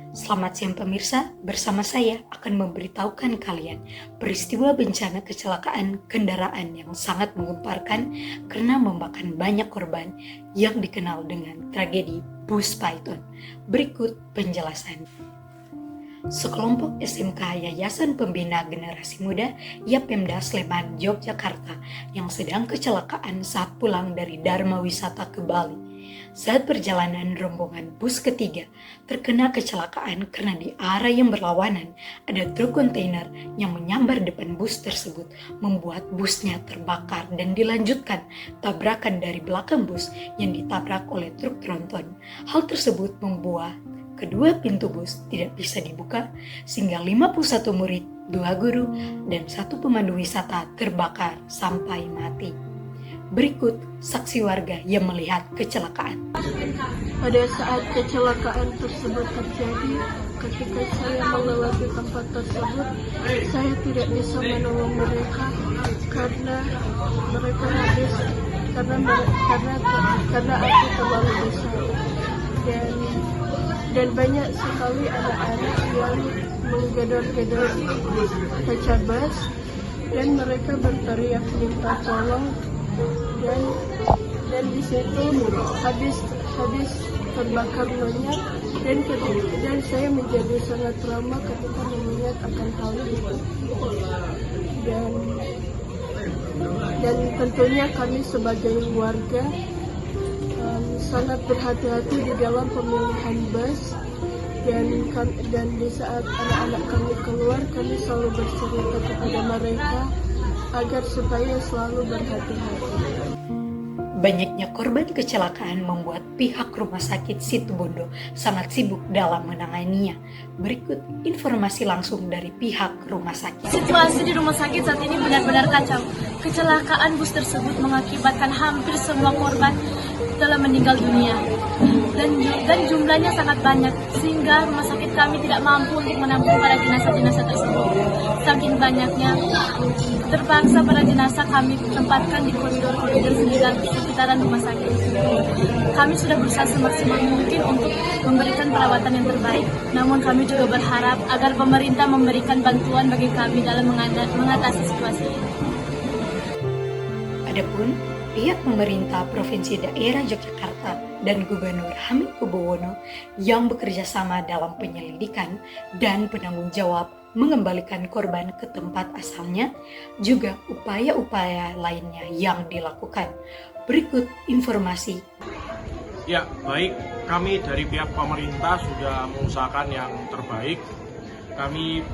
Selamat siang pemirsa, bersama saya akan memberitahukan kalian peristiwa bencana kecelakaan kendaraan yang sangat menggemparkan karena memakan banyak korban yang dikenal dengan tragedi bus Python. Berikut penjelasan. Sekelompok SMK Yayasan Pembina Generasi Muda Yapemda Sleman, Yogyakarta yang sedang kecelakaan saat pulang dari Dharma Wisata ke Bali. Saat perjalanan rombongan bus ketiga terkena kecelakaan karena di arah yang berlawanan ada truk kontainer yang menyambar depan bus tersebut, membuat busnya terbakar dan dilanjutkan tabrakan dari belakang bus yang ditabrak oleh truk tronton. Hal tersebut membuat kedua pintu bus tidak bisa dibuka sehingga 51 murid, 2 guru, dan 1 pemandu wisata terbakar sampai mati. Berikut saksi warga yang melihat kecelakaan. Pada saat kecelakaan tersebut terjadi, ketika saya melewati tempat tersebut, saya tidak bisa menolong mereka karena mereka habis karena aku terlalu besar dan banyak sekali anak-anak yang menggedor-gedor kaca bus dan mereka berteriak minta tolong. Dan di situ habis terbakar banyak dan saya menjadi sangat trauma ketika mengingat akan hal itu dan tentunya kami sebagai warga sangat berhati-hati di dalam pemilihan bus dan di saat anak-anak kami keluar kami selalu bercerita kepada mereka agar supaya selalu berhati-hati. Banyaknya korban kecelakaan membuat pihak Rumah Sakit Situbondo sangat sibuk dalam menanganinya. Berikut informasi langsung dari pihak rumah sakit. Situasi di rumah sakit saat ini benar-benar kacau. Kecelakaan bus tersebut mengakibatkan hampir semua korban telah meninggal dunia. Dan jumlahnya sangat banyak, sehingga rumah sakit kami tidak mampu untuk menampung para jenazah-jenazah tersebut. Saking banyaknya, terpaksa para jenazah kami tempatkan di koridor-koridor sekitaran rumah sakit. Kami sudah berusaha semaksimal mungkin untuk memberikan perawatan yang terbaik. Namun kami juga berharap agar pemerintah memberikan bantuan bagi kami dalam mengatasi situasi ini. Adapun pihak pemerintah Provinsi Daerah Yogyakarta dan Gubernur Hamid Kubuwono yang bekerja sama dalam penyelidikan dan penanggung jawab mengembalikan korban ke tempat asalnya, juga upaya-upaya lainnya yang dilakukan. Berikut informasi. Ya, baik, kami dari pihak pemerintah sudah mengusahakan yang terbaik. Kami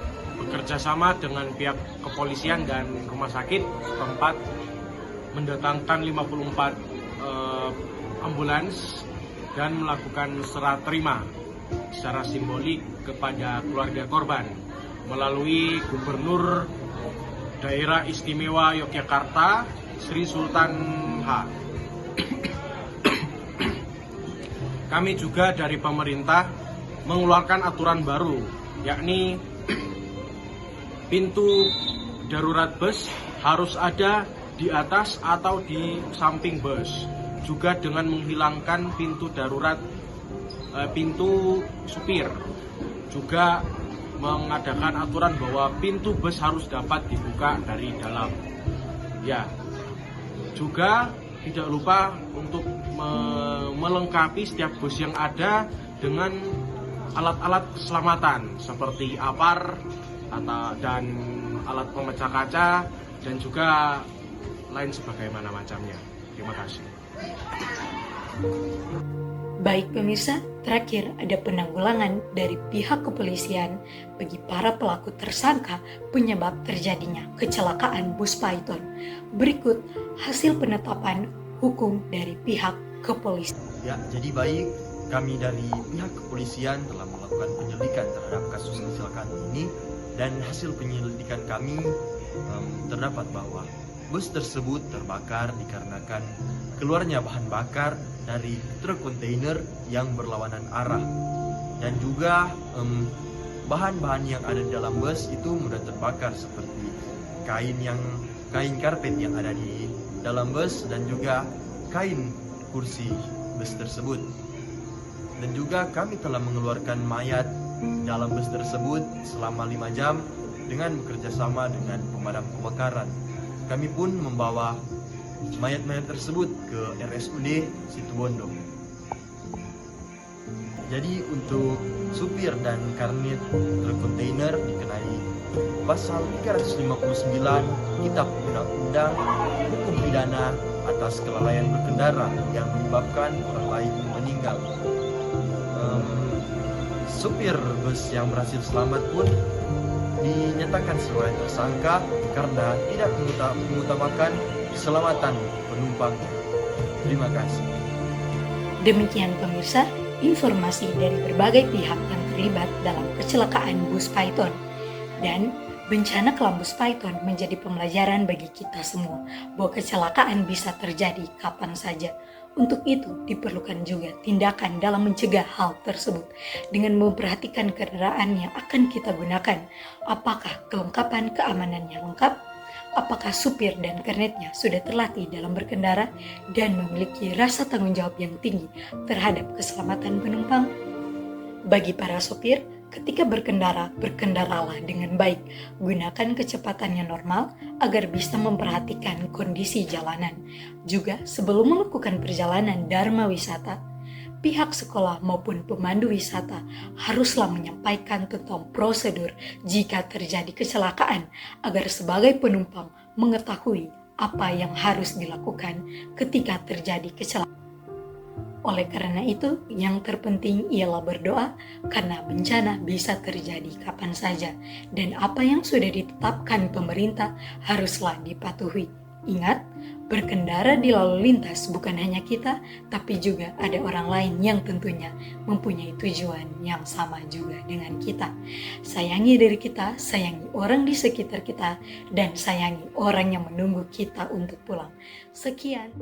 bekerja sama dengan pihak kepolisian dan rumah sakit setempat mendatangkan 54 ambulans dan melakukan serah terima secara simbolik kepada keluarga korban melalui Gubernur Daerah Istimewa Yogyakarta Sri Sultan H. Kami juga dari pemerintah mengeluarkan aturan baru, yakni pintu darurat bus harus ada di atas atau di samping bus, juga dengan menghilangkan pintu darurat, pintu supir, juga mengadakan aturan bahwa pintu bus harus dapat dibuka dari dalam. Ya, juga tidak lupa untuk melengkapi setiap bus yang ada dengan alat-alat keselamatan seperti APAR dan alat pemecah kaca dan juga lain sebagaimana macamnya. Terima kasih. Baik pemirsa, terakhir ada penanggulangan dari pihak kepolisian bagi para pelaku tersangka penyebab terjadinya kecelakaan bus Python. Berikut hasil penetapan hukum dari pihak kepolisian. Ya, jadi baik, kami dari pihak kepolisian telah melakukan penyelidikan terhadap kasus kecelakaan ini dan hasil penyelidikan kami terdapat bahwa bus tersebut terbakar dikarenakan keluarnya bahan bakar dari truk kontainer yang berlawanan arah dan juga bahan-bahan yang ada di dalam bus itu mudah terbakar seperti kain karpet yang ada di dalam bus dan juga kain kursi bus tersebut. Dan juga kami telah mengeluarkan mayat dalam bus tersebut selama 5 jam dengan bekerja sama dengan pemadam kebakaran. Kami pun membawa mayat-mayat tersebut ke RSUD Situbondo. Jadi untuk supir dan karnet truk kontainer dikenai pasal 359 Kitab Undang-Undang Hukum Pidana atas kelalaian berkendara yang menyebabkan orang lain meninggal. Supir bus yang berhasil selamat pun dinyatakan sebagai tersangka karena tidak mengutamakan keselamatan penumpang. Terima kasih. Demikian pemirsa, informasi dari berbagai pihak yang terlibat dalam kecelakaan bus Python. Dan bencana kelam bus Python menjadi pembelajaran bagi kita semua bahwa kecelakaan bisa terjadi kapan saja. Untuk itu diperlukan juga tindakan dalam mencegah hal tersebut dengan memperhatikan kendaraan yang akan kita gunakan. Apakah kelengkapan keamanannya lengkap? Apakah supir dan kernetnya sudah terlatih dalam berkendara dan memiliki rasa tanggung jawab yang tinggi terhadap keselamatan penumpang? Bagi para supir, ketika berkendara, berkendaralah dengan baik. Gunakan kecepatannya normal agar bisa memperhatikan kondisi jalanan. Juga sebelum melakukan perjalanan dharma wisata, pihak sekolah maupun pemandu wisata haruslah menyampaikan tentang prosedur jika terjadi kecelakaan agar sebagai penumpang mengetahui apa yang harus dilakukan ketika terjadi kecelakaan. Oleh karena itu, yang terpenting ialah berdoa karena bencana bisa terjadi kapan saja dan apa yang sudah ditetapkan pemerintah haruslah dipatuhi. Ingat, berkendara di lalu lintas bukan hanya kita, tapi juga ada orang lain yang tentunya mempunyai tujuan yang sama juga dengan kita. Sayangi diri kita, sayangi orang di sekitar kita, dan sayangi orang yang menunggu kita untuk pulang. Sekian.